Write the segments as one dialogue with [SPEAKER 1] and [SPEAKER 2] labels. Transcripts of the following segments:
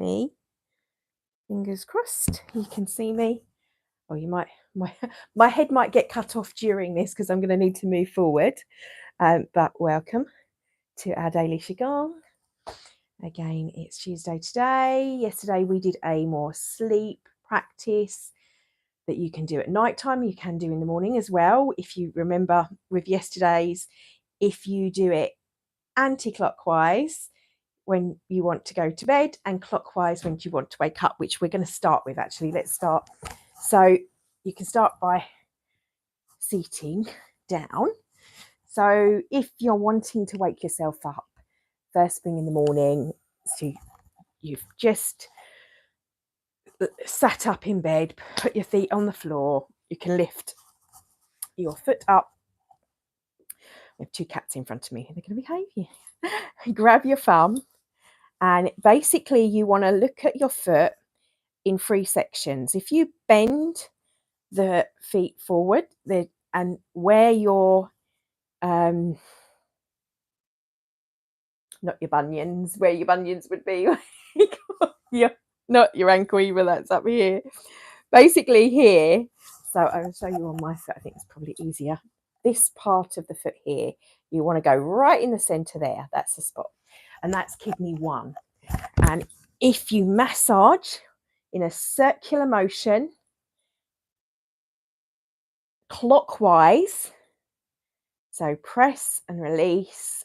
[SPEAKER 1] me. Fingers crossed you can see me. Or you might, my head might get cut off during this because I'm going to need to move forward. But welcome to our daily Qigong. Again, it's Tuesday today. Yesterday we did a more sleep practice that you can do at night time. You can do in the morning as well. If you remember with yesterday's, if you do it anti-clockwise when you want to go to bed and clockwise when you want to wake up, which we're going to start with actually. Let's start. So you can start by seating down. So if you're wanting to wake yourself up first thing in the morning, so you've just sat up in bed, put your feet on the floor, you can lift your foot up. I have two cats in front of me. They're going to behave here. Grab your thumb, and basically you want to look at your foot in three sections. If you bend the feet forward, and where your not your bunions, where your bunions would be, yeah, not your ankle either, that's up here. Basically here, so I will show you on my foot, I think it's probably easier. This part of the foot here, you want to go right in the center there, that's the spot, and that's kidney 1. And if you massage in a circular motion, clockwise, so press and release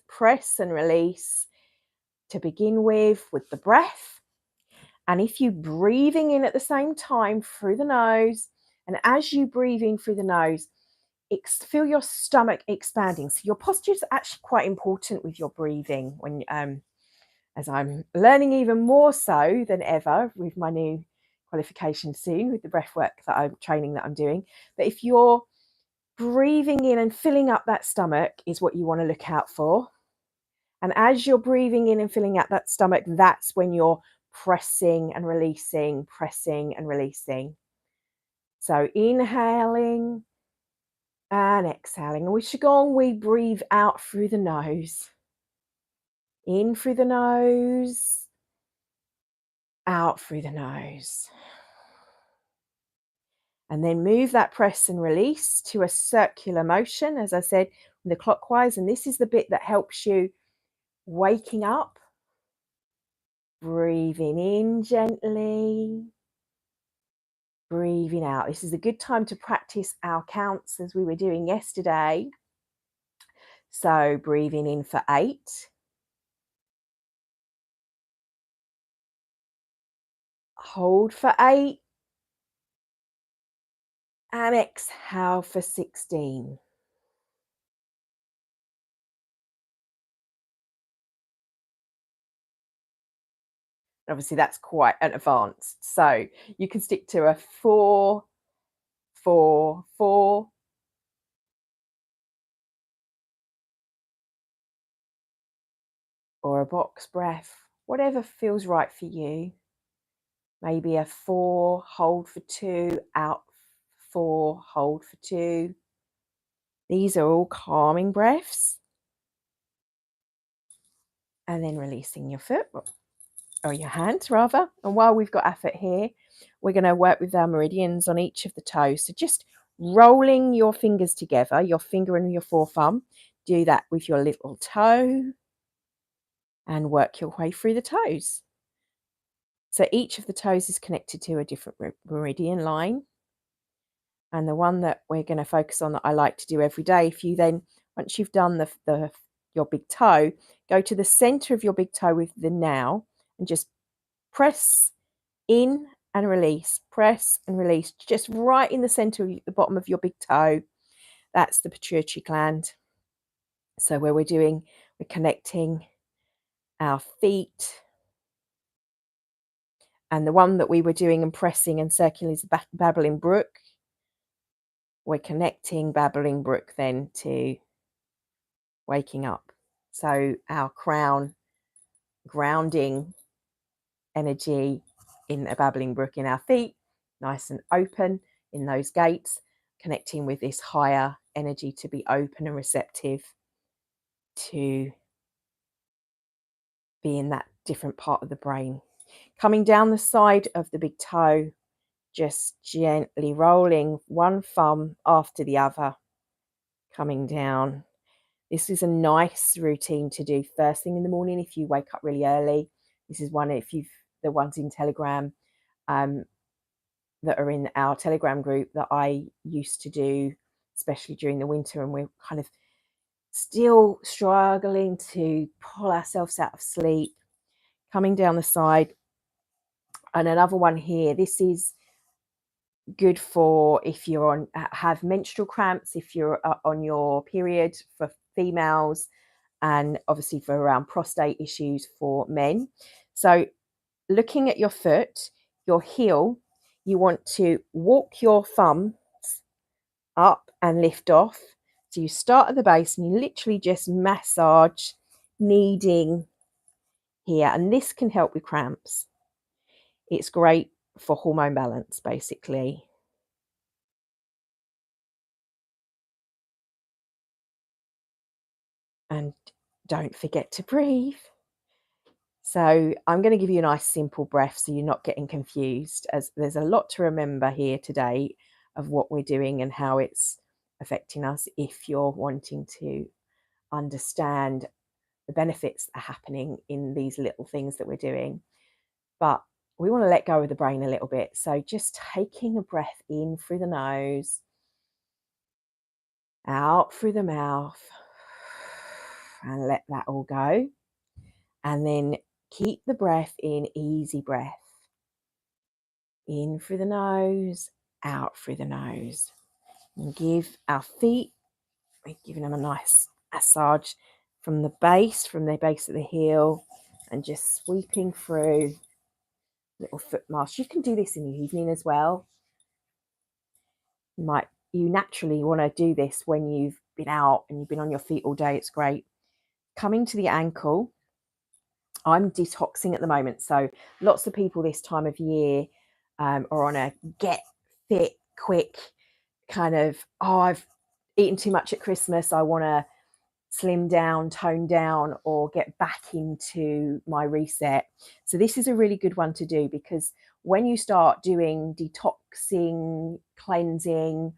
[SPEAKER 1] to begin with the breath. And if you're breathing in at the same time through the nose, and as you breathe in through the nose, feel your stomach expanding. So your posture is actually quite important with your breathing, when as I'm learning even more so than ever with my new qualification soon with the breathwork that I'm training that I'm doing. But if you're breathing in and filling up that stomach is what you want to look out for. And as you're breathing in and filling out that stomach, that's when you're pressing and releasing, pressing and releasing. So inhaling and exhaling. And with Qigong, we breathe out through the nose. In through the nose, out through the nose. And then move that press and release to a circular motion, as I said, the clockwise. And this is the bit that helps you waking up. Breathing in gently. Breathing out. This is a good time to practice our counts as we were doing yesterday. So breathing in for 8. Hold for 8. And exhale for 16. Obviously, that's quite an advanced. So you can stick to a 4, 4, 4. Or a box breath, whatever feels right for you. Maybe a 4, hold for 2, out 4, hold for 2. These are all calming breaths. And then releasing your foot, or your hands rather. And while we've got our foot here, we're going to work with our meridians on each of the toes. So just rolling your fingers together, your finger and your forethumb. Do that with your little toe and work your way through the toes. So each of the toes is connected to a different meridian line. And the one that we're going to focus on that I like to do every day, if you then, once you've done your big toe, go to the center of your big toe with the now and just press in and release, press and release, just right in the center of the bottom of your big toe. That's the pituitary gland. So where we're connecting our feet. And the one that we were doing and pressing and circling is the babbling brook. We're connecting babbling brook then to waking up. So our crown grounding energy in a babbling brook in our feet, nice and open in those gates, connecting with this higher energy to be open and receptive to be in that different part of the brain. Coming down the side of the big toe, just gently rolling one thumb after the other, coming down. This is a nice routine to do first thing in the morning if you wake up really early. This is one if you've the ones in Telegram that are in our Telegram group that I used to do, especially during the winter, and we're kind of still struggling to pull ourselves out of sleep. Coming down the side, and another one here. This is good for if you're on have menstrual cramps, if you're on your period for females, and obviously for around prostate issues for men. So looking at your foot, your heel, you want to walk your thumbs up and lift off. So you start at the base and you literally just massage, kneading here, and this can help with cramps. It's great for hormone balance, basically. And don't forget to breathe. So I'm going to give you a nice simple breath so you're not getting confused, as there's a lot to remember here today of what we're doing and how it's affecting us if you're wanting to understand the benefits that are happening in these little things that we're doing. But we want to let go of the brain a little bit. So just taking a breath in through the nose, out through the mouth, and let that all go. And then keep the breath in, easy breath. In through the nose, out through the nose. And give our feet, we're giving them a nice massage from the base of the heel, and just sweeping through, little foot massage. You can do this in the evening as well. You naturally want to do this when you've been out and you've been on your feet all day. It's great. Coming to the ankle, I'm detoxing at the moment, so lots of people this time of year are on a get fit quick kind of, I've eaten too much at Christmas, I want to slim down, tone down, or get back into my reset. So this is a really good one to do, because when you start doing detoxing, cleansing,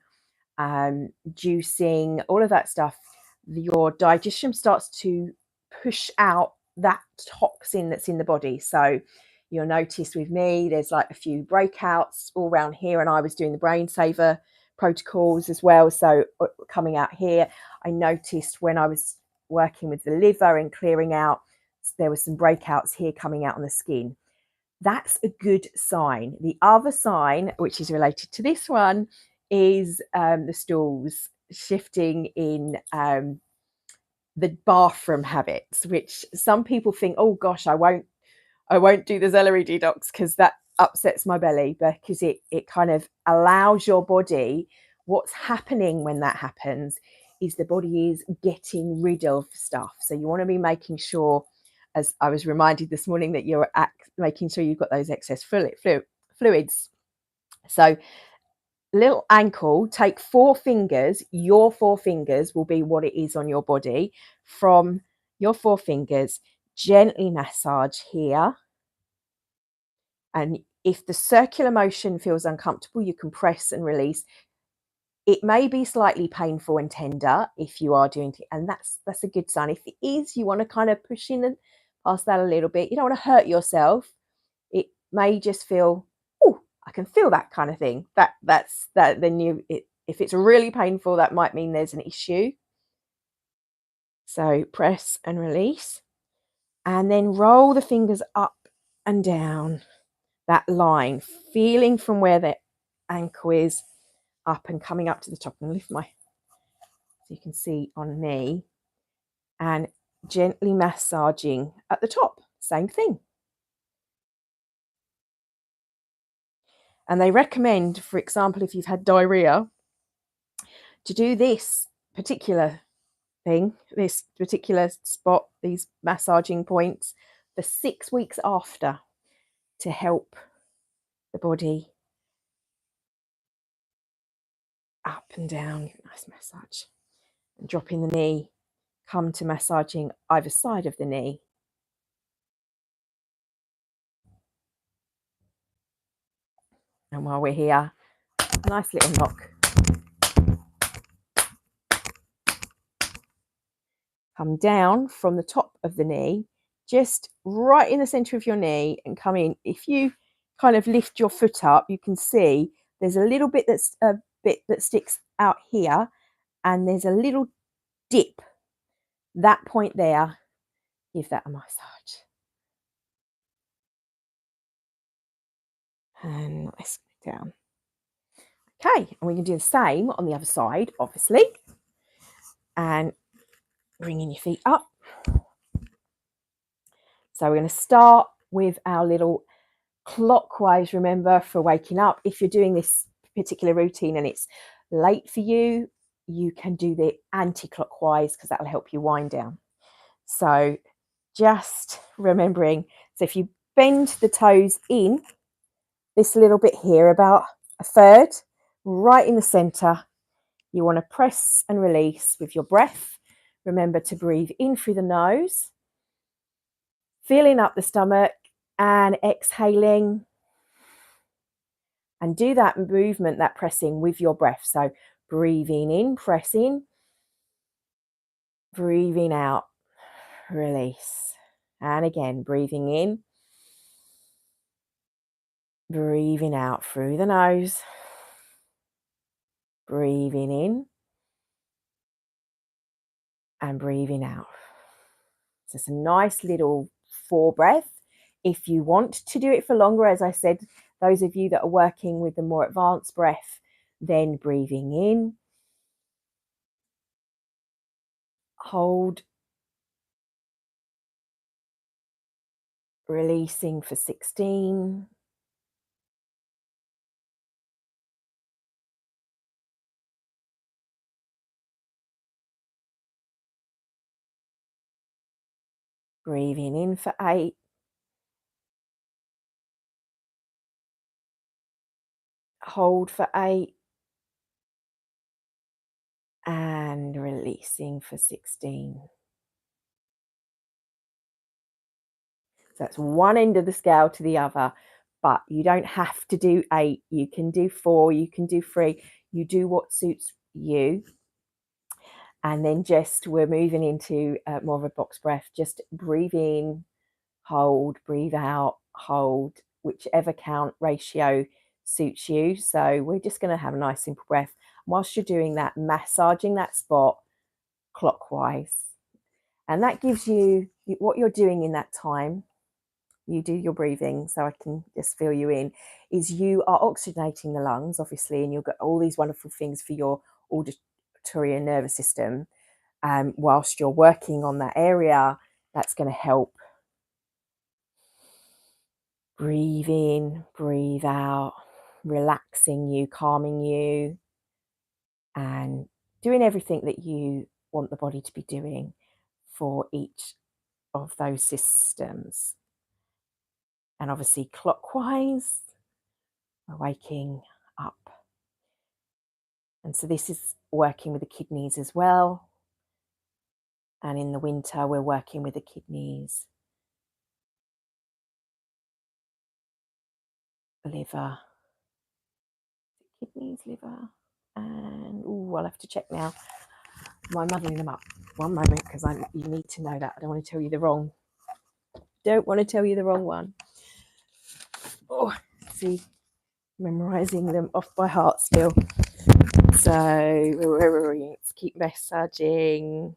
[SPEAKER 1] juicing, all of that stuff, your digestion starts to push out that toxin that's in the body. So you'll notice with me, there's like a few breakouts all around here, and I was doing the brain saver protocols as well. So coming out here, I noticed when I was working with the liver and clearing out, there were some breakouts here coming out on the skin. That's a good sign. The other sign, which is related to this one, is the stools shifting in the bathroom habits, which some people think, oh gosh, I won't do the celery detox because that upsets my belly, because it kind of allows your body, what's happening when that happens is the body is getting rid of stuff. So you want to be making sure, as I was reminded this morning, that you're making sure you've got those excess fluids. So little ankle, take 4 fingers, your 4 fingers will be what it is on your body. From your 4 fingers, gently massage here. And if the circular motion feels uncomfortable, you can press and release. It may be slightly painful and tender if you are doing it, and that's a good sign. If it is, you want to kind of push in and past that a little bit. You don't want to hurt yourself. It may just feel, oh, I can feel that kind of thing. That's that. Then if it's really painful, that might mean there's an issue. So press and release, and then roll the fingers up and down that line, feeling from where the ankle is up and coming up to the top. And lift my, so you can see on me, and gently massaging at the top, same thing. And they recommend, for example, if you've had diarrhea, to do this particular thing, this particular spot, these massaging points, for 6 weeks after, to help the body up and down. Nice massage. And dropping the knee, come to massaging either side of the knee. And while we're here, a nice little knock. Come down from the top of the knee, just right in the center of your knee, and come in. If you kind of lift your foot up, you can see there's a little bit that sticks out here, and there's a little dip. That point there, give that a massage. And nice down. Okay, and we can do the same on the other side, obviously. And bringing your feet up. So we're going to start with our little clockwise, remember, for waking up. If you're doing this particular routine and it's late for you, you can do the anti-clockwise because that'll help you wind down. So just remembering, so if you bend the toes in this little bit here, about a third, right in the center, you want to press and release with your breath. Remember to breathe in through the nose, filling up the stomach and exhaling. And do that movement, that pressing with your breath. So breathing in, pressing, breathing out, release. And again, breathing in, breathing out through the nose, breathing in, and breathing out. So it's a nice little 4 breath. If you want to do it for longer, as I said, those of you that are working with the more advanced breath, then breathing in, hold, releasing for 16, breathing in for 8, hold for 8, and releasing for 16. So that's one end of the scale to the other, but you don't have to do 8. You can do 4, you can do 3. You do what suits you. And then just we're moving into more of a box breath. Just breathe in, hold, breathe out, hold, whichever count ratio suits you. So we're just going to have a nice simple breath. Whilst you're doing that, massaging that spot clockwise. And that gives you what you're doing in that time. You do your breathing, so I can just feel you in, is you are oxygenating the lungs, obviously, and you'll get all these wonderful things for your auditory and nervous system. Whilst you're working on that area, that's going to help. Breathe in, breathe out, relaxing you, calming you, and doing everything that you want the body to be doing for each of those systems. And obviously clockwise, we're waking up. And so this is working with the kidneys as well. And in the winter, we're working with the kidneys, liver, kidneys, liver, and I'll have to check now. Am I muddling them up? One moment, because you need to know that. I don't want to tell you the wrong. Don't want to tell you the wrong one. Oh, see, memorizing them off by heart still. So let's keep massaging.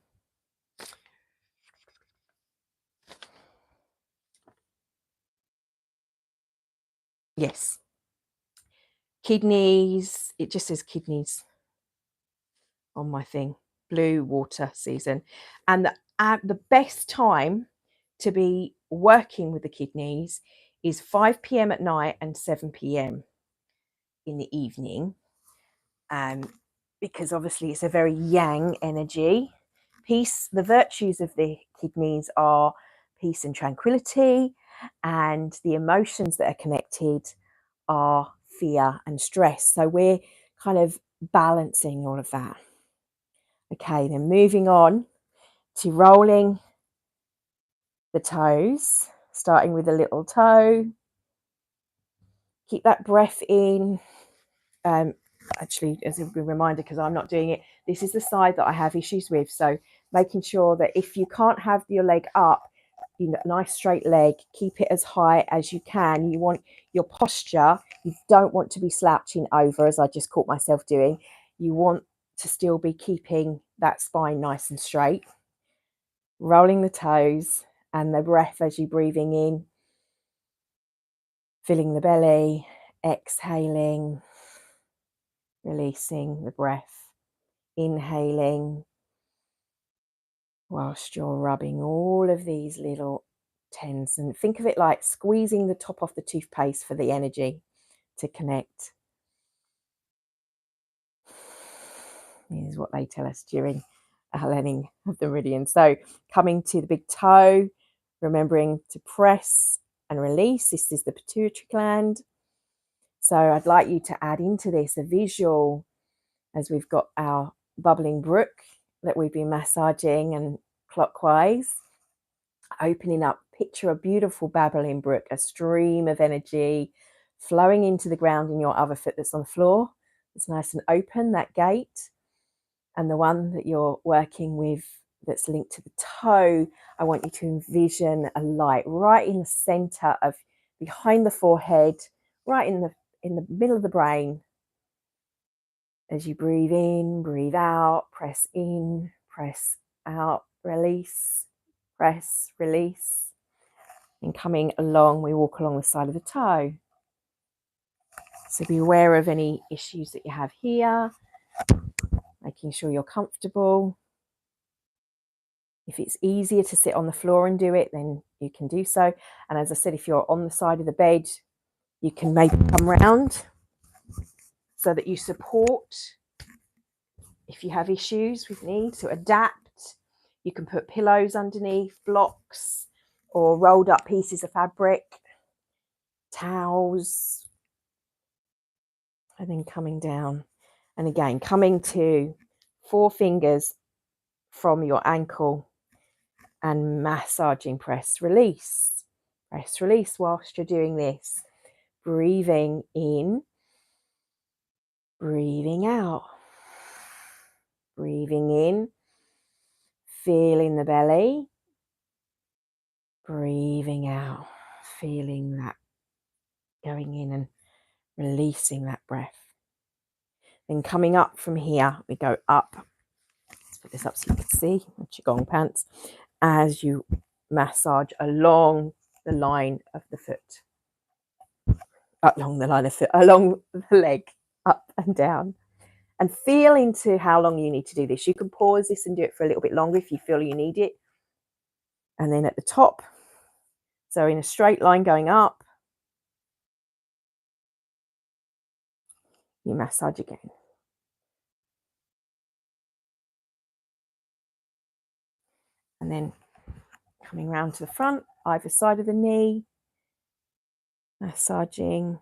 [SPEAKER 1] Yes. Kidneys. It just says kidneys on my thing. Blue water season. And the best time to be working with the kidneys is 5 p.m. at night and 7 p.m. in the evening. Because obviously it's a very yang energy. Peace, the virtues of the kidneys are peace and tranquility, and the emotions that are connected are fear and stress. So we're kind of balancing all of that. Okay, then moving on to rolling the toes, starting with the little toe, Keep that breath in. Actually, as a good reminder, because I'm not doing it, this is the side that I have issues with. So making sure that if you can't have your leg up, you know, nice straight leg, keep it as high as you can. You want your posture, you don't want to be slouching over, as I just caught myself doing. You want to still be keeping that spine nice and straight. Rolling the toes and the breath as you're breathing in, filling the belly, exhaling, releasing the breath, inhaling, whilst you're rubbing all of these little tens. And think of it like squeezing the top off the toothpaste for the energy to connect. This is what they tell us during our learning of the Meridian. So coming to the big toe, remembering to press and release. This is the pituitary gland. So I'd like you to add into this a visual, as we've got our bubbling brook that we've been massaging and clockwise, opening up, picture a beautiful babbling brook, a stream of energy flowing into the ground in your other foot that's on the floor. It's nice and open, that gate. And the one that you're working with that's linked to the toe, I want you to envision a light right in the center of, behind the forehead, right in the middle of the brain. As you breathe in, breathe out, press in, press out, release, press, release. And coming along, we walk along the side of the toe. So be aware of any issues that you have here, making sure you're comfortable. If it's easier to sit on the floor and do it, then you can do so. And as I said, if you're on the side of the bed, you can maybe come round so that you support. If you have issues with need to adapt, you can put pillows underneath, blocks, or rolled up pieces of fabric, towels, and then coming down. And again, coming to 4 fingers from your ankle and massaging, press, release, whilst you're doing this. Breathing in, breathing out, breathing in, feeling the belly, breathing out, feeling that going in and releasing that breath. Then coming up from here, we go up. Let's put this up so you can see my Qigong pants as you massage along the line of the foot. Along the line of foot, along the leg, up and down. And feel into how long you need to do this. You can pause this and do it for a little bit longer if you feel you need it. And then at the top, so in a straight line going up, you massage again. And then coming round to the front, either side of the knee, massaging,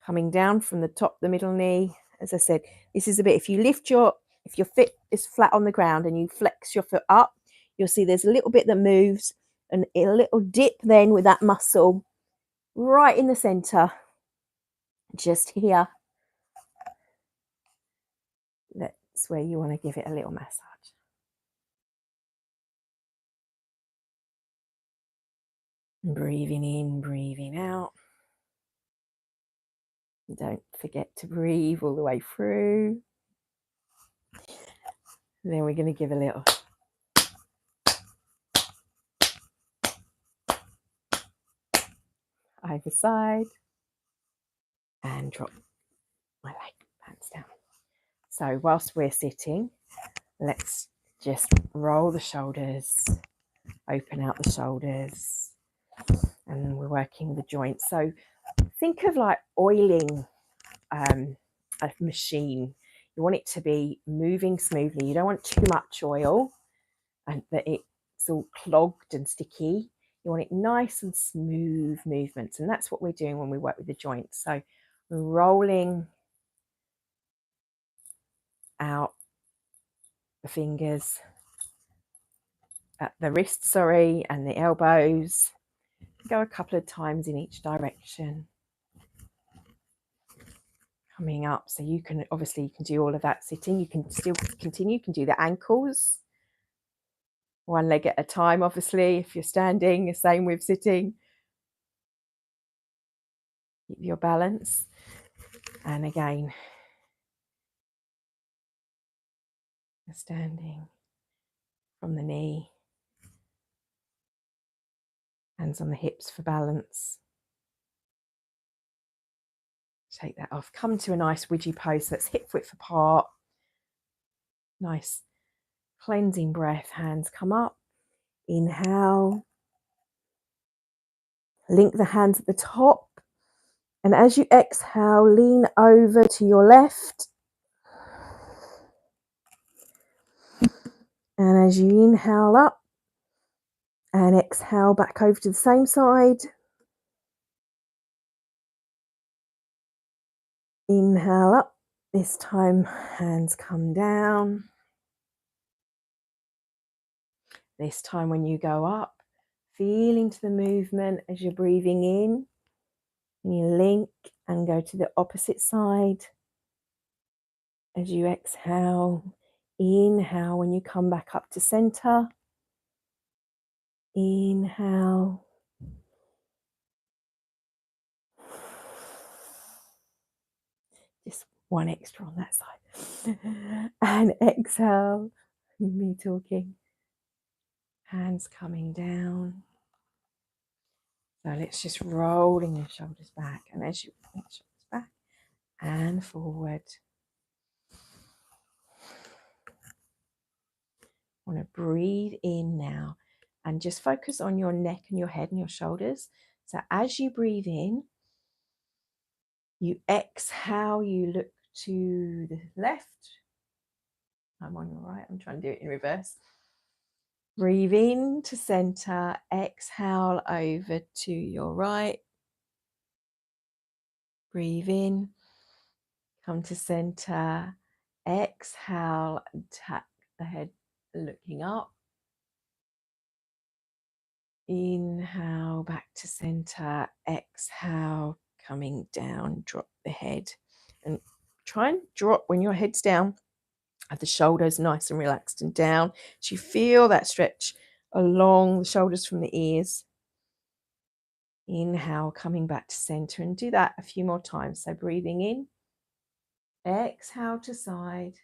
[SPEAKER 1] coming down from the top, the middle knee. As I said, this is a bit, if your foot is flat on the ground and you flex your foot up, you'll see there's a little bit that moves and a little dip then with that muscle right in the center, just here. That's where you want to give it a little massage. Breathing in, breathing out. Don't forget to breathe all the way through. Then we're going to give a little either side and drop my leg pants down. So whilst we're sitting, let's just roll the shoulders, open out the shoulders, and we're working the joints. So think of like oiling a machine. You want it to be moving smoothly. You don't want too much oil and that it's all clogged and sticky. You want it nice and smooth movements. And that's what we're doing when we work with the joints. So we're rolling out the fingers at the wrists, and the elbows, go a couple of times in each direction. Coming up, so you can do all of that sitting. You can still continue. You can do the ankles, one leg at a time. Obviously, if you're standing, the same with sitting. Keep your balance, and again, standing from the knee, hands on the hips for balance. Take that off. Come to a nice widgy pose. So that's hip width apart. Nice cleansing breath. Hands come up. Inhale. Link the hands at the top. And as you exhale, lean over to your left. And as you inhale up and exhale back over to the same side. Inhale up. This time, hands come down. This time when you go up, feel into the movement as you're breathing in. And you link and go to the opposite side. As you exhale, inhale when you come back up to center. Inhale. Just one extra on that side. And exhale. Me talking. Hands coming down. So let's just rolling the shoulders back. And as you bring the shoulders back and forward. I want to breathe in now and just focus on your neck and your head and your shoulders. So as you breathe in, you exhale, you look to the left. I'm on your right. I'm trying to do it in reverse. Breathe in to center. Exhale over to your right. Breathe in. Come to center. Exhale and tap the head looking up. Inhale back to center. Exhale, coming down. Drop the head. And try and drop when your head's down. Have the shoulders nice and relaxed and down. So you feel that stretch along the shoulders from the ears. Inhale, coming back to center, and do that a few more times. So breathing in, exhale to side,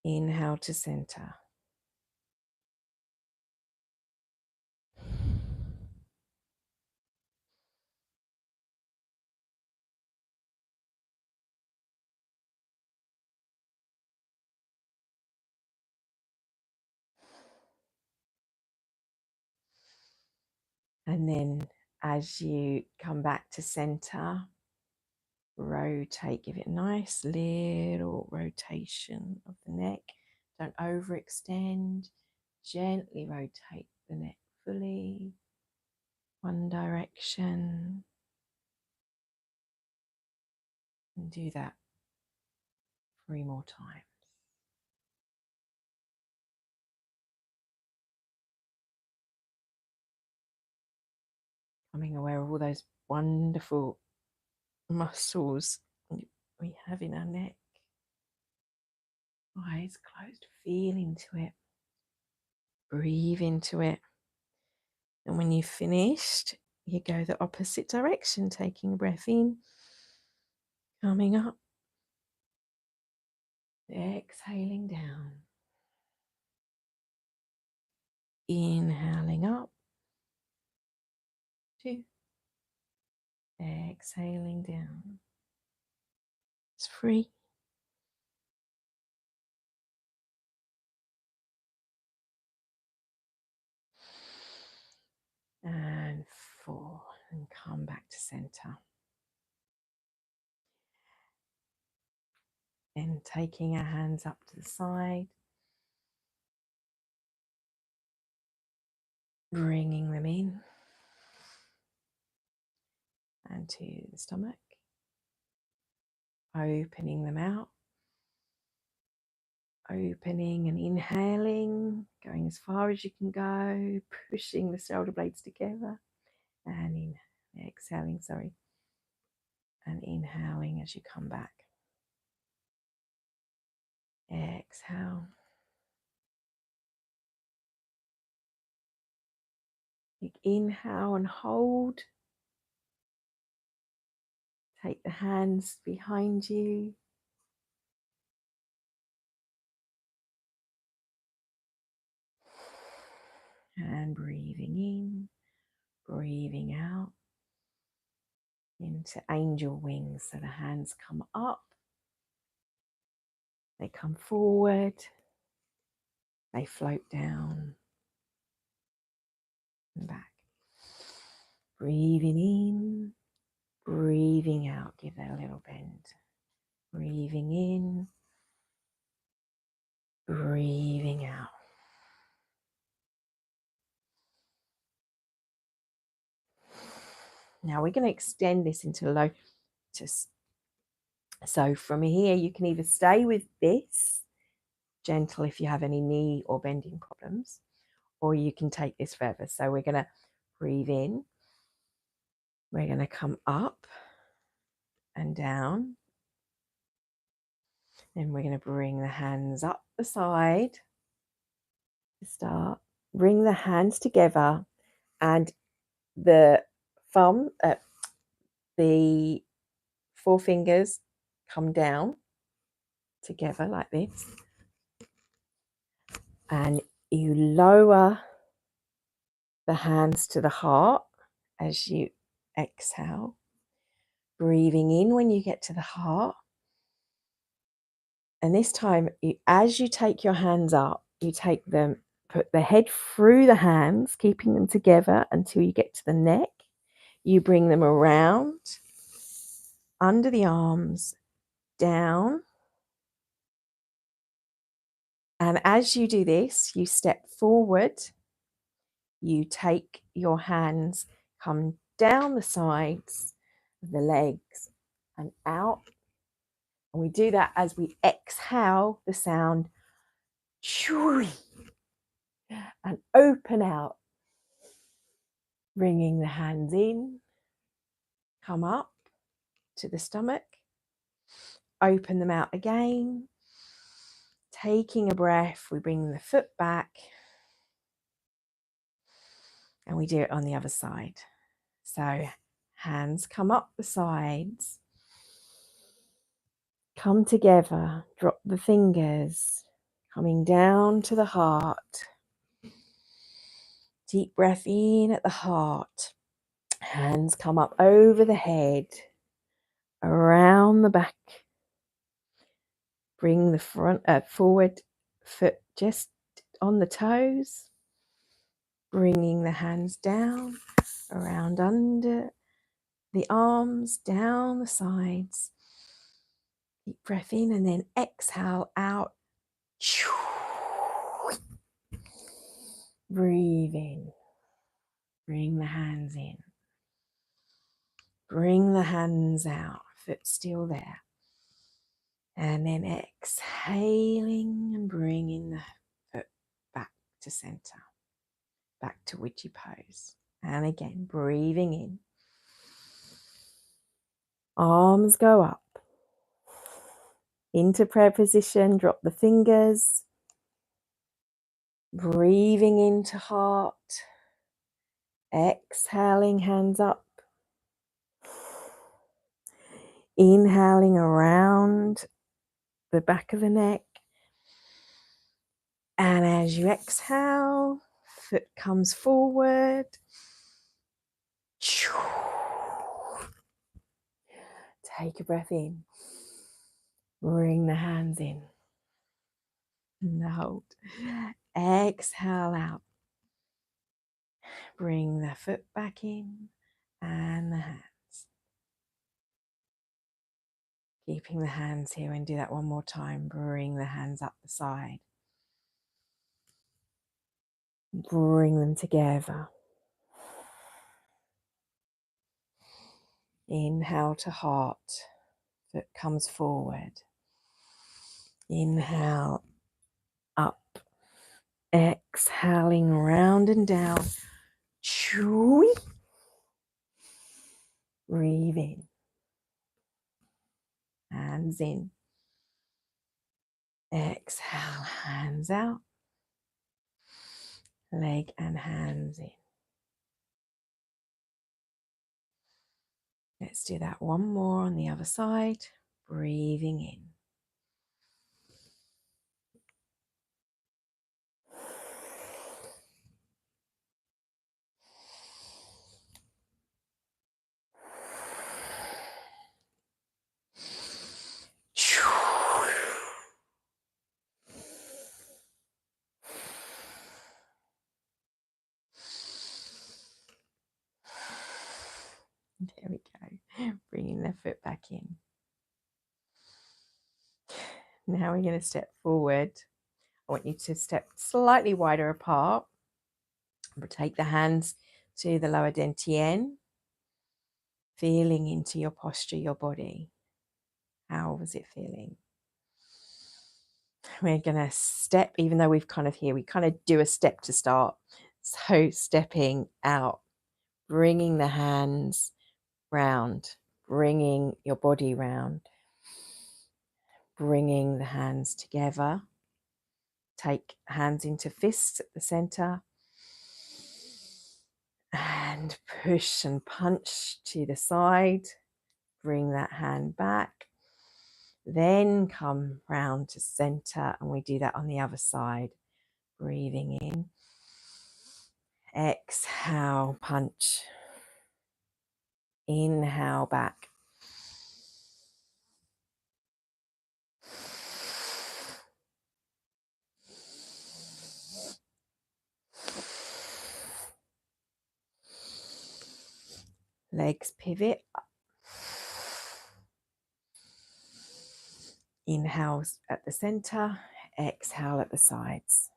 [SPEAKER 1] inhale to center. And then as you come back to center, rotate, give it a nice little rotation of the neck. Don't overextend. Gently rotate the neck fully. One direction. And do that 3 more times. Becoming aware of all those wonderful muscles we have in our neck. Eyes closed, feel into it. Breathe into it. And when you've finished, you go the opposite direction, taking a breath in, coming up, exhaling down, inhaling up, 2, exhaling down. It's 3, and 4, and come back to center. Then taking our hands up to the side, bringing them in and to the stomach, opening them out, Opening and inhaling, going as far as you can go, pushing the shoulder blades together, and exhaling, and inhaling as you come back. Exhale. Big inhale and hold. Take the hands behind you. And breathing in, breathing out into angel wings. So the hands come up, they come forward, they float down and back. Breathing in, breathing out. Give that a little bend. Breathing in, breathing out. Now we're going to extend this into lotus. So from here, you can either stay with this, gentle if you have any knee or bending problems, or you can take this further. So we're going to breathe in. We're going to come up and down. Then we're going to bring the hands up the side to start. Bring the hands together and the thumb, the four fingers come down together like this. And you lower the hands to the heart as you exhale. Breathing in when you get to the heart. And this time, as you take your hands up, you take them, put the head through the hands, keeping them together until you get to the neck. You bring them around, under the arms, down. And as you do this, you step forward. You take your hands, come down the sides of the legs and out. And we do that as we exhale the sound and open out, bringing the hands in, come up to the stomach, open them out again, taking a breath, we bring the foot back, and we do it on the other side. So hands come up the sides, come together, drop the fingers, coming down to the heart. Deep breath in at the heart. Hands come up over the head, around the back. Bring the front forward foot just on the toes. Bringing the hands down, around under the arms, down the sides. Deep breath in and then exhale out. Breathe in. Bring the hands in. Bring the hands out. Foot still there. And then exhaling and bringing the foot back to center. Back to witchy pose. And again, breathing in. Arms go up. Into prayer position, drop the fingers. Breathing into heart. Exhaling, hands up. Inhaling around the back of the neck. And as you exhale, foot comes forward. Take a breath in. Bring the hands in. And hold. Exhale out. Bring the foot back in and the hands. Keeping the hands here, and do that one more time. Bring the hands up the side. Bring them together. Inhale to heart. Foot comes forward. Inhale Exhaling round and down. Chewy. Breathe in. Hands in. Exhale, hands out. Leg and hands in. Let's do that one more on the other side. Breathing in. There we go. Bringing the foot back in. Now we're going to step forward. I want you to step slightly wider apart. Take the hands to the lower dantian. Feeling into your posture, your body. How was it feeling? We're going to step, even though we kind of do a step to start. So stepping out, bringing the hands round, bringing your body round, bringing the hands together. Take hands into fists at the center and push and punch to the side. Bring that hand back. Then come round to center, and we do that on the other side. Breathing in. Exhale, punch. Inhale back. Legs pivot. Inhale at the center, exhale at the sides.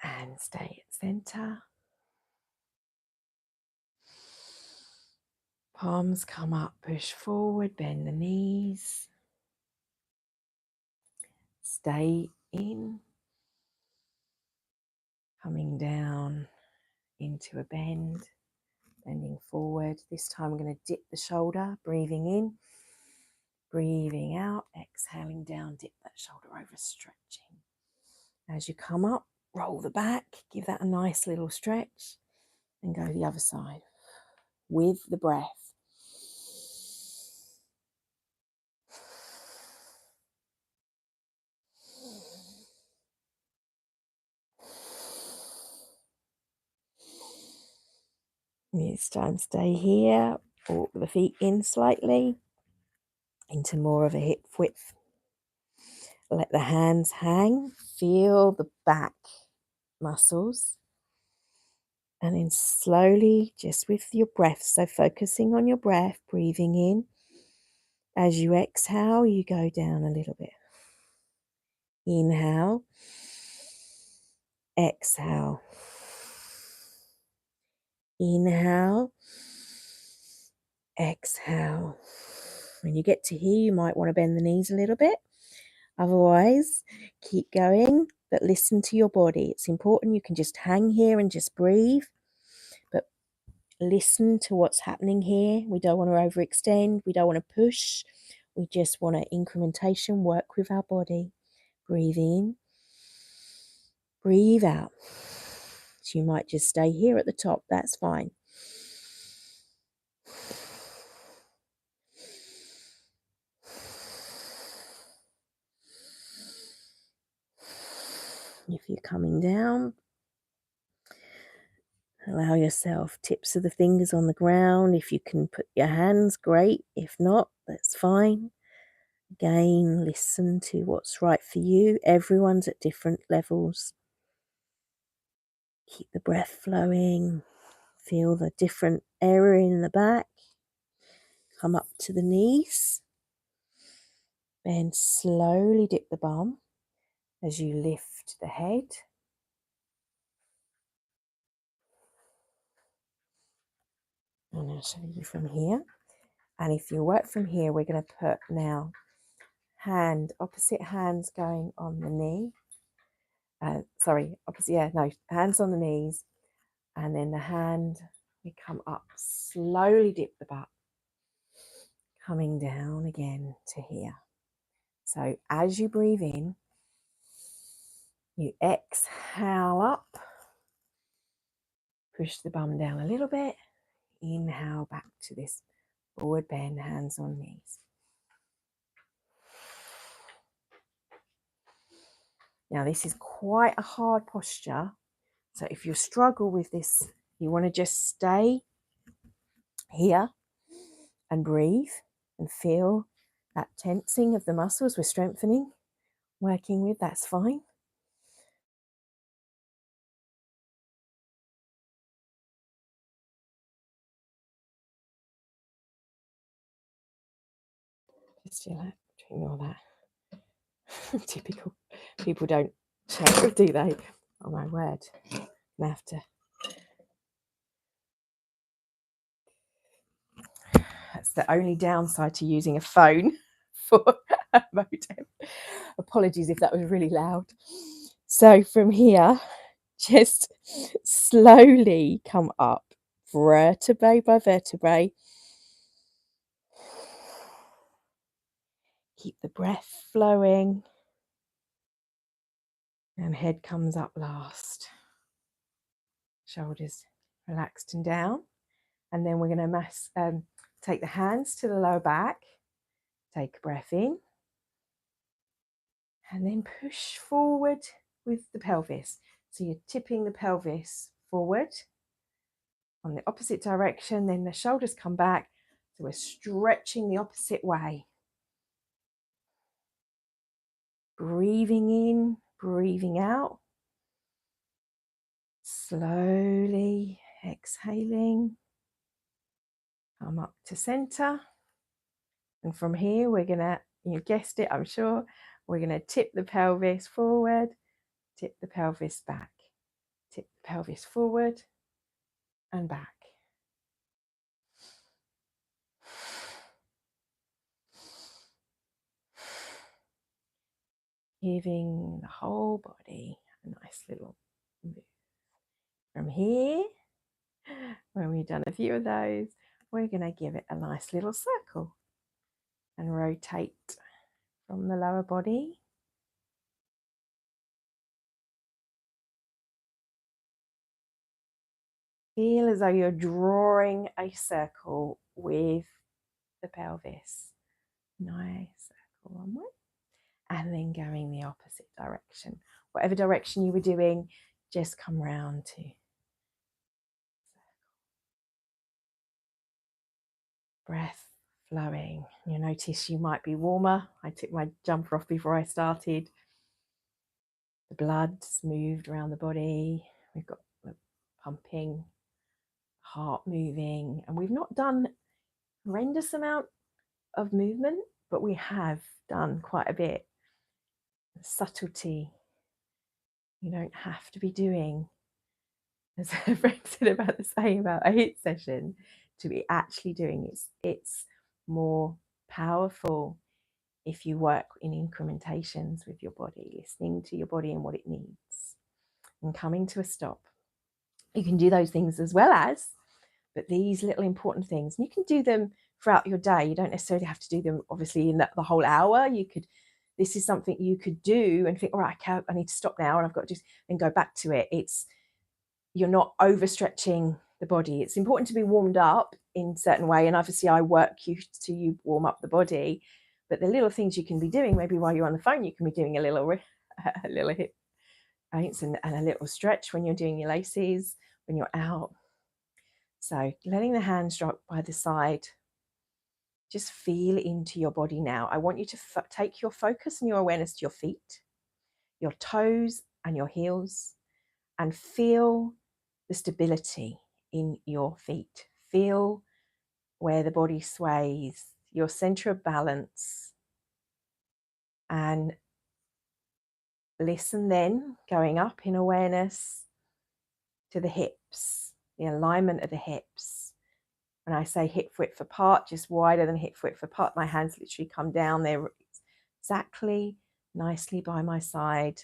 [SPEAKER 1] And stay at center. Palms come up, push forward, bend the knees. Stay in. Coming down into a bend, bending forward. This time I'm going to dip the shoulder, breathing in, breathing out, exhaling down, dip that shoulder over, stretching. As you come up, roll the back, give that a nice little stretch, and go the other side with the breath. This time stay here, walk the feet in slightly into more of a hip width. Let the hands hang, feel the back muscles, and then slowly, just with your breath, so focusing on your breath, breathing in. As you exhale, you go down a little bit. Inhale, exhale. Inhale, exhale. When you get to here, you might want to bend the knees a little bit. Otherwise, keep going, but listen to your body. It's important. You can just hang here and just breathe, but listen to what's happening here. We don't want to overextend. We don't want to push. We just want to incrementation, work with our body. Breathe in, breathe out. So you might just stay here at the top. That's fine. If you're coming down, allow yourself tips of the fingers on the ground. If you can put your hands, great. If not, that's fine. Again, listen to what's right for you. Everyone's at different levels. Keep the breath flowing. Feel the different area in the back. Come up to the knees. Then slowly dip the bum as you lift to the head. And I'll show you from here. And if you work from here, we're going to put now opposite hands going on the knee. Hands on the knees. And then the hand, we come up, slowly dip the butt, coming down again to here. So as you breathe in, you exhale up, push the bum down a little bit, inhale back to this forward bend, hands on knees. Now this is quite a hard posture, so if you struggle with this, you want to just stay here and breathe and feel that tensing of the muscles we're strengthening, working with, that's fine. Just ignore that. Typical. People don't check, do they? Oh my word. I have to. That's the only downside to using a phone for a modem. Apologies if that was really loud. So from here, just slowly come up, vertebrae by vertebrae. Keep the breath flowing. And head comes up last. Shoulders relaxed and down. And then we're going to take the hands to the lower back. Take a breath in. And then push forward with the pelvis. So you're tipping the pelvis forward on the opposite direction. Then the shoulders come back. So we're stretching the opposite way. Breathing in, breathing out. Slowly exhaling. Come up to center. And from here, we're going to, you guessed it, I'm sure, we're going to tip the pelvis forward, tip the pelvis back, tip the pelvis forward and back. Giving the whole body a nice little move. From here, when we've done a few of those, we're going to give it a nice little circle and rotate from the lower body. Feel as though you're drawing a circle with the pelvis. Nice circle one way. And then going the opposite direction. Whatever direction you were doing, just come round to breath flowing. You'll notice you might be warmer. I took my jumper off before I started. The blood's moved around the body. We've got the pumping, heart moving, and we've not done a horrendous amount of movement, but we have done quite a bit. The subtlety. You don't have to be doing, as a friend said about the saying about a HIIT session, to be actually doing it. It's more powerful if you work in incrementations with your body, listening to your body and what it needs and coming to a stop. You can do those things as well as, but these little important things, and you can do them throughout your day. You don't necessarily have to do them obviously in the whole hour. This is something you could do and think, all right, I need to stop now and I've got to just then go back to it. You're not overstretching the body. It's important to be warmed up in a certain way. And obviously I work you warm up the body, but the little things you can be doing, maybe while you're on the phone, you can be doing a little hip paints and a little stretch when you're doing your laces, when you're out. So letting the hands drop by the side, just feel into your body now. I want you to take your focus and your awareness to your feet, your toes and your heels, and feel the stability in your feet. Feel where the body sways, your center of balance, and listen then, going up in awareness to the hips, the alignment of the hips. When I say hip width apart, just wider than hip width apart, my hands literally come down there exactly nicely by my side.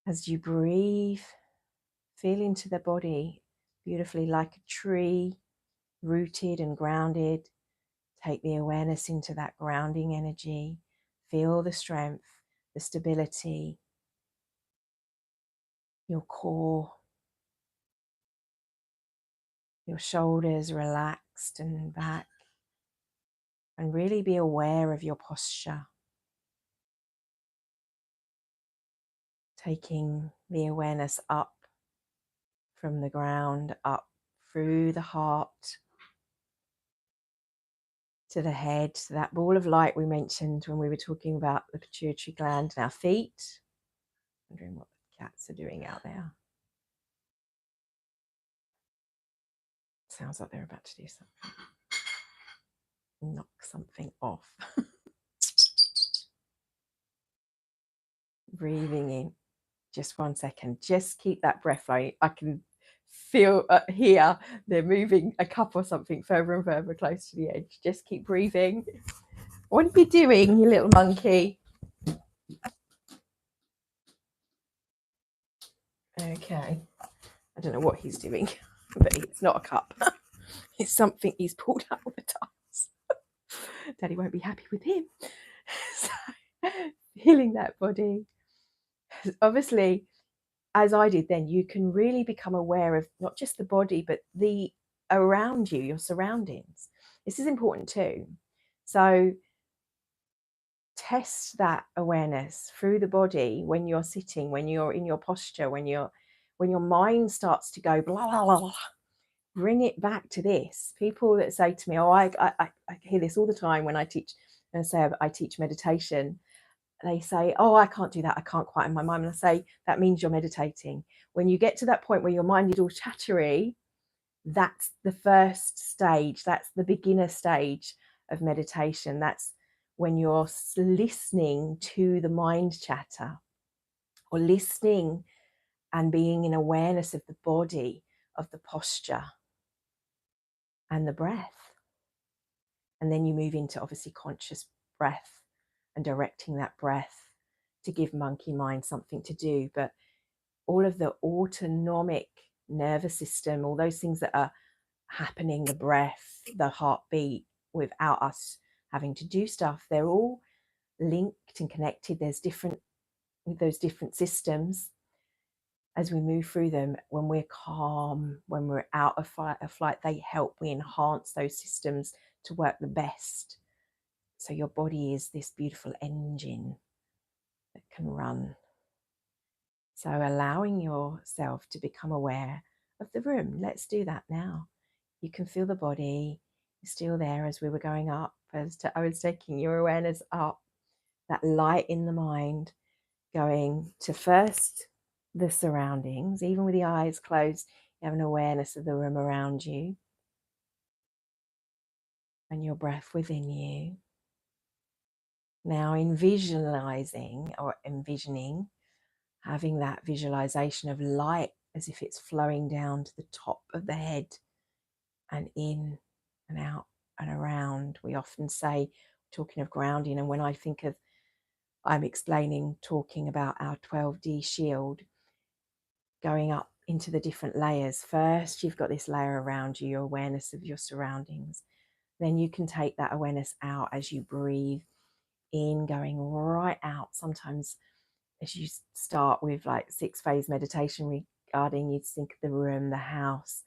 [SPEAKER 1] As you breathe, feel into the body beautifully like a tree, rooted and grounded. Take the awareness into that grounding energy. Feel the strength, the stability, your core, your shoulders relaxed and back. And really be aware of your posture. Taking the awareness up from the ground, up through the heart, to the head, to that ball of light we mentioned when we were talking about the pituitary gland and our feet. Wondering what the cats are doing out there. Sounds like they're about to do something. Knock something off. Breathing in. Just 1 second. Just keep that breath flowing. I can feel here they're moving a cup or something further and further close to the edge. Just keep breathing. What are you doing, you little monkey? Okay. I don't know what he's doing, but it's not a cup. It's something he's pulled out of the tiles. Daddy won't be happy with him. So, healing that body. Obviously, as I did then, you can really become aware of not just the body, but the around you, your surroundings. This is important too. So test that awareness through the body when you're sitting, when you're in your posture, when your mind starts to go blah, blah, blah, blah. Bring it back to this. People that say to me, oh, I hear this all the time when I teach, and say I teach meditation. They say, oh, I can't do that. I can't quiet my mind. And I say, that means you're meditating. When you get to that point where your mind is all chattery, that's the first stage. That's the beginner stage of meditation. That's when you're listening to the mind chatter, or listening and being in awareness of the body, of the posture and the breath. And then you move into obviously conscious breath and directing that breath to give monkey mind something to do. But all of the autonomic nervous system, all those things that are happening, the breath, the heartbeat, without us having to do stuff, they're all linked and connected. There's those different systems. As we move through them, when we're calm, when we're out of fight or flight, they help, we enhance those systems to work the best. So your body is this beautiful engine that can run. So allowing yourself to become aware of the room. Let's do that now. You can feel the body. You're still there as we were going up, I was taking your awareness up, that light in the mind, going to first the surroundings. Even with the eyes closed, you have an awareness of the room around you and your breath within you. Now in visualizing or envisioning, having that visualization of light as if it's flowing down to the top of the head and in and out and around. We often say, talking of grounding, and when I think of, I'm explaining, talking about our 12D shield, going up into the different layers. First, you've got this layer around you, your awareness of your surroundings. Then you can take that awareness out as you breathe in, going right out. Sometimes as you start with like 6-phase meditation regarding, you'd think of the room, the house,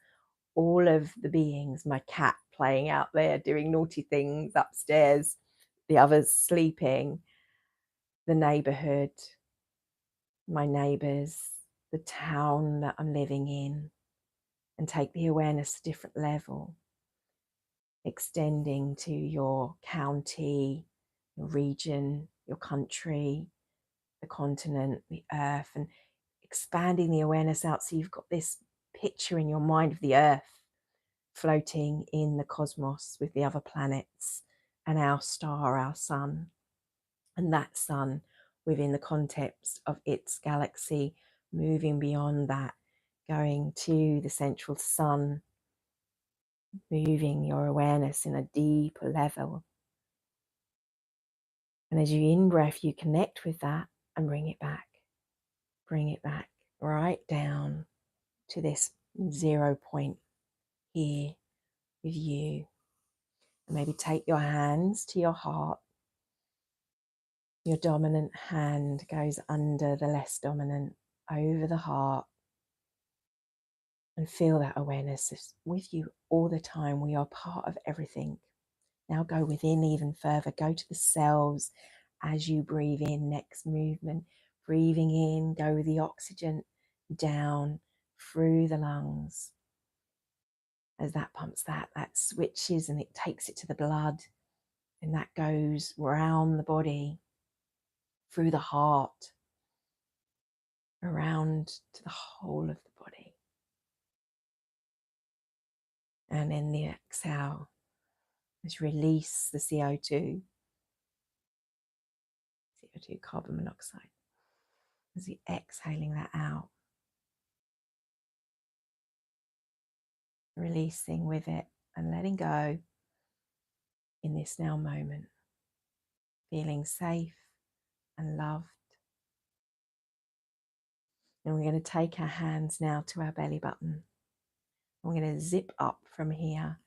[SPEAKER 1] all of the beings, my cat playing out there, doing naughty things upstairs, the others sleeping, the neighborhood, my neighbors, the town that I'm living in, and take the awareness to a different level, extending to your county, your region, your country, the continent, the earth, and expanding the awareness out so you've got this picture in your mind of the earth floating in the cosmos with the other planets and our star, our sun, and that sun within the context of its galaxy, moving beyond that, going to the central sun, moving your awareness in a deeper level. And as you in-breath, you connect with that and bring it back right down to this 0 point here with you. And maybe take your hands to your heart. Your dominant hand goes under the less dominant, over the heart, and feel that awareness is with you all the time. We are part of everything. Now go within even further. Go to the cells as you breathe in. Next movement, breathing in, go with the oxygen down through the lungs. As that pumps that switches and it takes it to the blood, and that goes around the body, through the heart, around to the whole of the body. And in the exhale, let's release the CO2, carbon monoxide. As you're exhaling that out, releasing with it and letting go in this now moment, feeling safe and loved. And we're going to take our hands now to our belly button. We're going to zip up from here,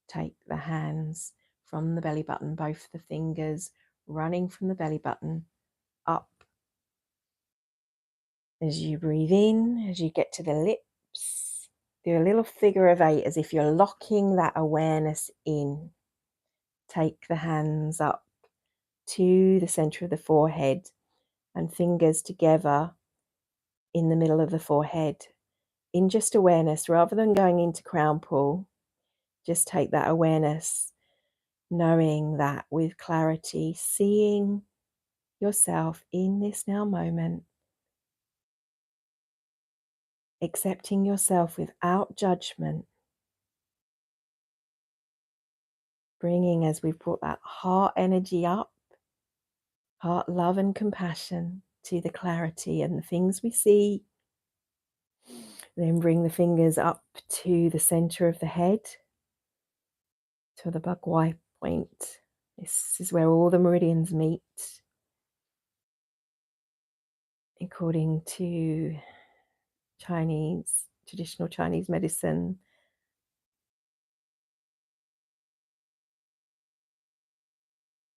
[SPEAKER 1] take the hands from the belly button, both the fingers running from the belly button up. As you breathe in, as you get to the lips, do a little figure of 8 as if you're locking that awareness in. Take the hands up to the center of the forehead and fingers together in the middle of the forehead. In just awareness, rather than going into crown pull, just take that awareness, knowing that with clarity, seeing yourself in this now moment, accepting yourself without judgment, bringing, as we've brought that heart energy up, heart love and compassion to the clarity and the things we see. Then bring the fingers up to the center of the head, to the bugwai point. This is where all the meridians meet. According to traditional Chinese medicine,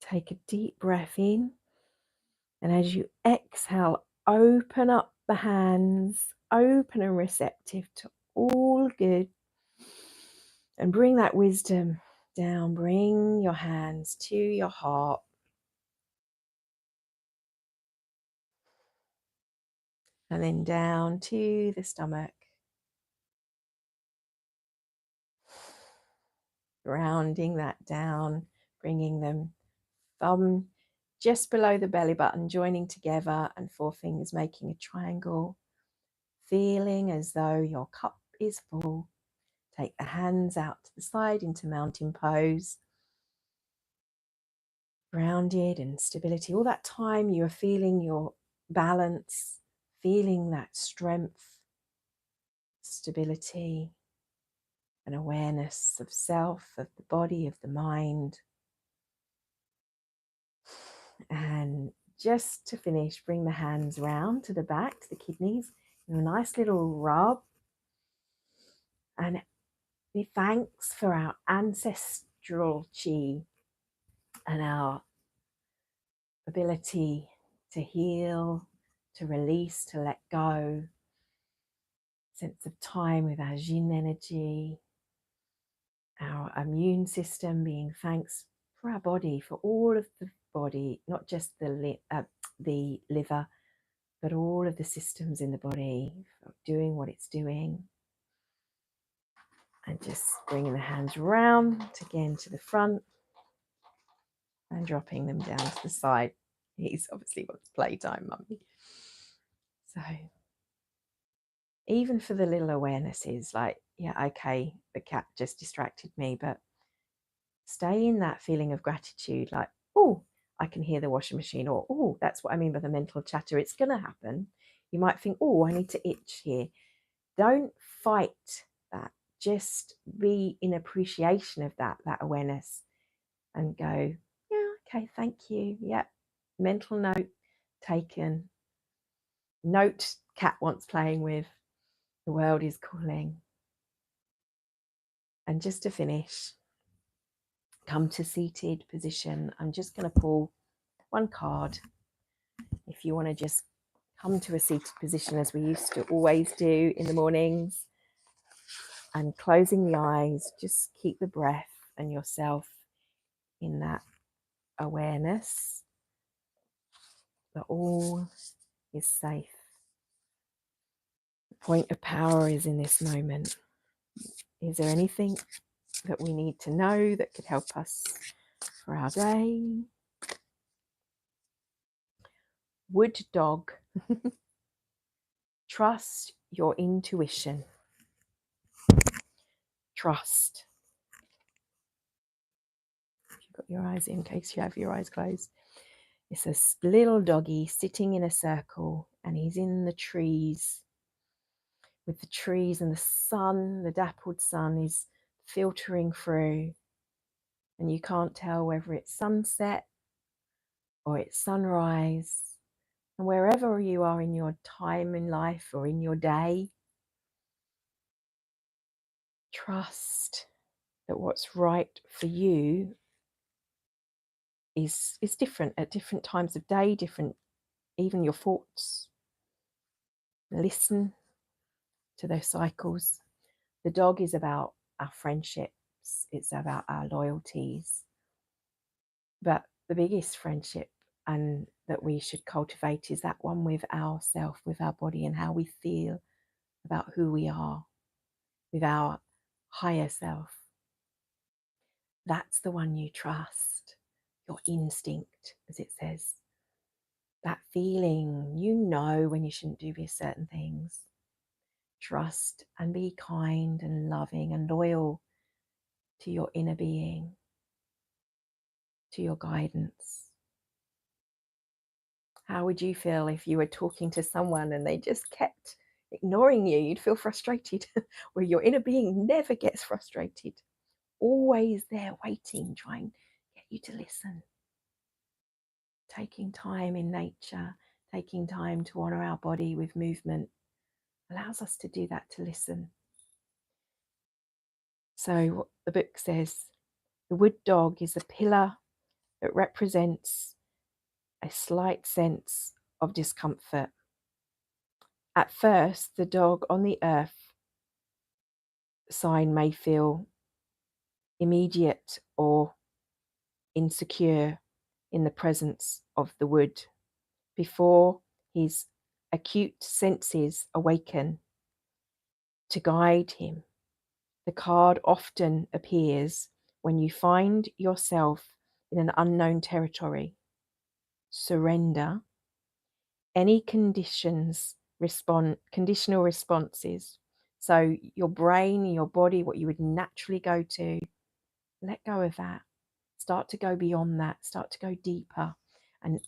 [SPEAKER 1] take a deep breath in, and as you exhale, open up the hands, open and receptive to all good, and bring that wisdom down. Bring your hands to your heart, and then down to the stomach, rounding that down, bringing them thumb just below the belly button, joining together, and 4 fingers making a triangle, feeling as though your cup is full. Take the hands out to the side into mountain pose, grounded and stability. All that time you are feeling your balance, feeling that strength, stability, and awareness of self, of the body, of the mind. And just to finish, bring the hands round to the back, to the kidneys, and a nice little rub. And be thanks for our ancestral chi and our ability to heal, to release, to let go. Sense of time with our yin energy, our immune system, being thanks for our body, for all of the body, not just the liver, but all of the systems in the body for doing what it's doing. And just bringing the hands round again to the front and dropping them down to the side. He's obviously wants playtime, mummy. So even for the little awarenesses, like, yeah, okay, the cat just distracted me, but stay in that feeling of gratitude, like, oh, I can hear the washing machine, or, oh, that's what I mean by the mental chatter. It's going to happen. You might think, oh, I need to itch here. Don't fight that. Just be in appreciation of that awareness, and go, yeah, okay, thank you. Yeah, mental note taken. Note cat wants playing with. The world is calling. And just to finish, come to seated position. I'm just going to pull one card. If you want to just come to a seated position, as we used to always do in the mornings, and closing the eyes, just keep the breath and yourself in that awareness that all is safe. The point of power is in this moment. Is there anything that we need to know that could help us for our day? Wood dog. Trust your intuition. Trust. You've got your eyes in case you have your eyes closed. It's a little doggy sitting in a circle, and he's in the trees. With the trees and the sun, the dappled sun is filtering through, and you can't tell whether it's sunset or it's sunrise. And wherever you are in your time in life or in your day, trust that what's right for you is different at different times of day, different, even your thoughts. Listen to those cycles. The dog is about our friendships, it's about our loyalties. But the biggest friendship and that we should cultivate is that one with ourself, with our body, and how we feel about who we are, with our higher self. That's the one you trust, your instinct, as it says. That feeling, you know when you shouldn't do certain things. Trust and be kind and loving and loyal to your inner being, to your guidance. How would you feel if you were talking to someone and they just kept ignoring you? You'd feel frustrated. Where your inner being never gets frustrated, always there waiting, trying to get you to listen. Taking time in nature, taking time to honor our body with movement, allows us to do that, to listen. So what the book says, the wood dog is a pillar that represents a slight sense of discomfort. At first, the dog on the earth sign may feel immediate or insecure in the presence of the wood before his acute senses awaken to guide him. The card often appears when you find yourself in an unknown territory. Surrender. Any conditional responses. So your brain, your body, what you would naturally go to, let go of that. Start to go beyond that. Start to go deeper. And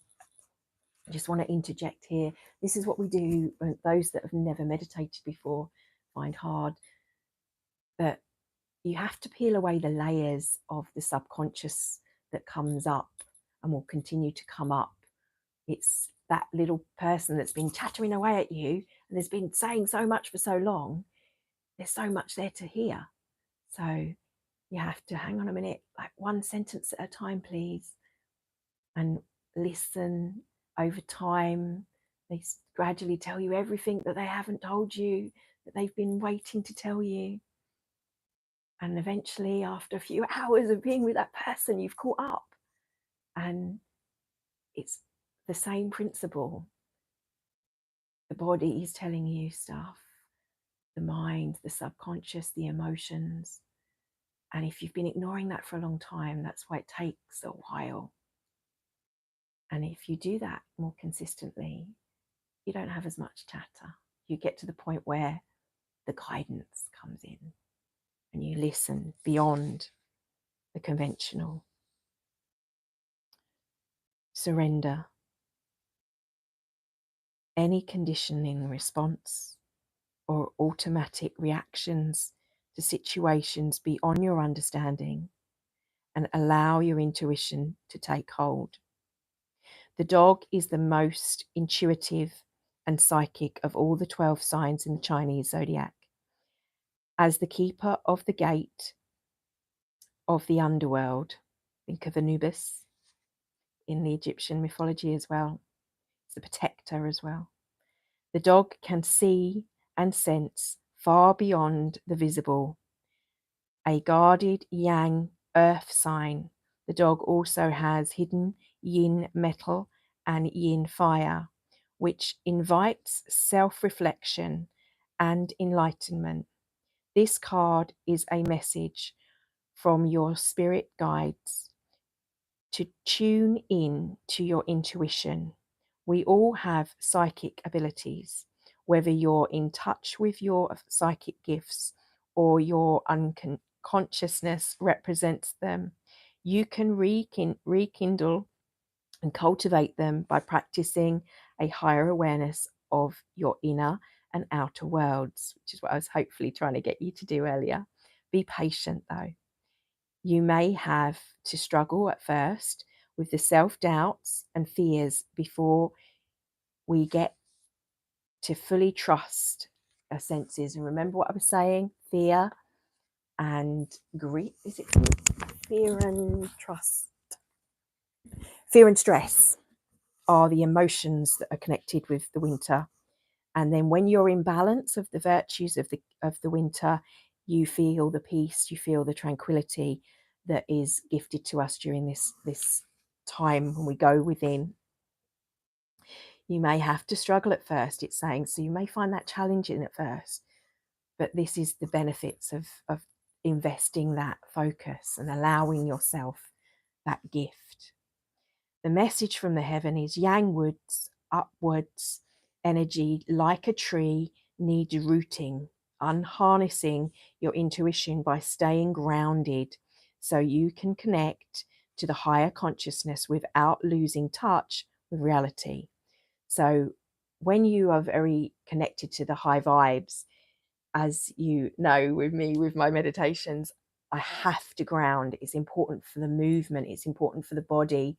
[SPEAKER 1] I just want to interject here. This is what we do. Those that have never meditated before find hard, that you have to peel away the layers of the subconscious that comes up and will continue to come up. It's that little person that's been chattering away at you and has been saying so much for so long. There's so much there to hear. So you have to hang on a minute, like one sentence at a time, please, and listen. Over time, they gradually tell you everything that they haven't told you, that they've been waiting to tell you. And eventually, after a few hours of being with that person, you've caught up. And it's the same principle. The body is telling you stuff, the mind, the subconscious, the emotions. And if you've been ignoring that for a long time, that's why it takes a while. And if you do that more consistently, you don't have as much chatter. You get to the point where the guidance comes in and you listen beyond the conventional. surrender any conditioning response or automatic reactions to situations beyond your understanding, and allow your intuition to take hold. The dog is the most intuitive and psychic of all the 12 signs in the Chinese zodiac. As the keeper of the gate of the underworld, think of Anubis in the Egyptian mythology as well. It's the protector as well. The dog can see and sense far beyond the visible. A guarded yang earth sign, the dog also has hidden yin metal and yin fire, which invites self-reflection and enlightenment. This card is a message from your spirit guides to tune in to your intuition. We all have psychic abilities, whether you're in touch with your psychic gifts or your unconsciousness represents them. You can rekindle and cultivate them by practicing a higher awareness of your inner and outer worlds, which is what I was hopefully trying to get you to do earlier. Be patient though. You may have to struggle at first with the self-doubts and fears before we get to fully trust our senses. And remember what I was saying, fear and grief, is it fear and trust? Fear and stress are the emotions that are connected with the winter. And then when you're in balance of the virtues of the winter, you feel the peace, you feel the tranquility that is gifted to us during this time when we go within. You may have to struggle at first, it's saying, so you may find that challenging at first, but this is the benefits of investing that focus and allowing yourself that gift. The message from the heaven is yangwards, upwards energy, like a tree, needs rooting, unharnessing your intuition by staying grounded so you can connect to the higher consciousness without losing touch with reality. So when you are very connected to the high vibes, as you know with me, with my meditations, I have to ground. It's important for the movement. It's important for the body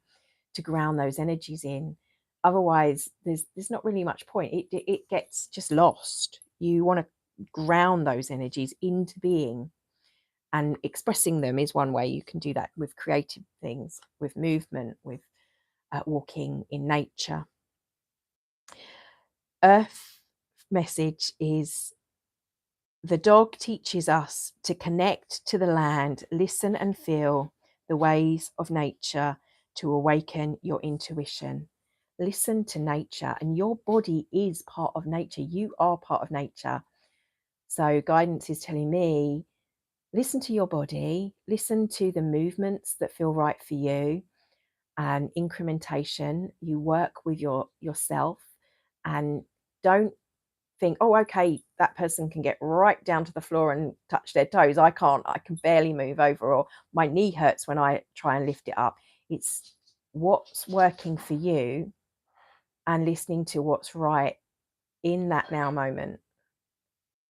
[SPEAKER 1] to ground those energies in. Otherwise, there's not really much point. It gets just lost. You want to ground those energies into being, and expressing them is one way you can do that with creative things, with movement, with walking in nature. Earth message is the dog teaches us to connect to the land, listen and feel the ways of nature to awaken your intuition. Listen to nature, and your body is part of nature. You are part of nature. So guidance is telling me, listen to your body, listen to the movements that feel right for you, and incrementation. You work with yourself, and don't think, oh, okay, that person can get right down to the floor and touch their toes. I can't. I can barely move over, or my knee hurts when I try and lift it up. It's what's working for you and listening to what's right in that now moment.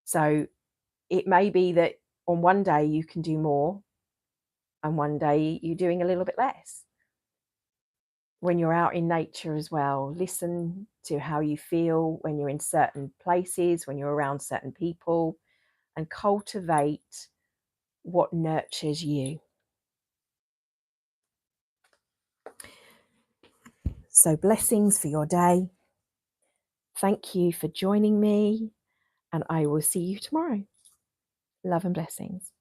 [SPEAKER 1] So it may be that on one day you can do more and one day you're doing a little bit less. When you're out in nature as well, listen to how you feel when you're in certain places, when you're around certain people, and cultivate what nurtures you. So blessings for your day. Thank you for joining me, and I will see you tomorrow. Love and blessings.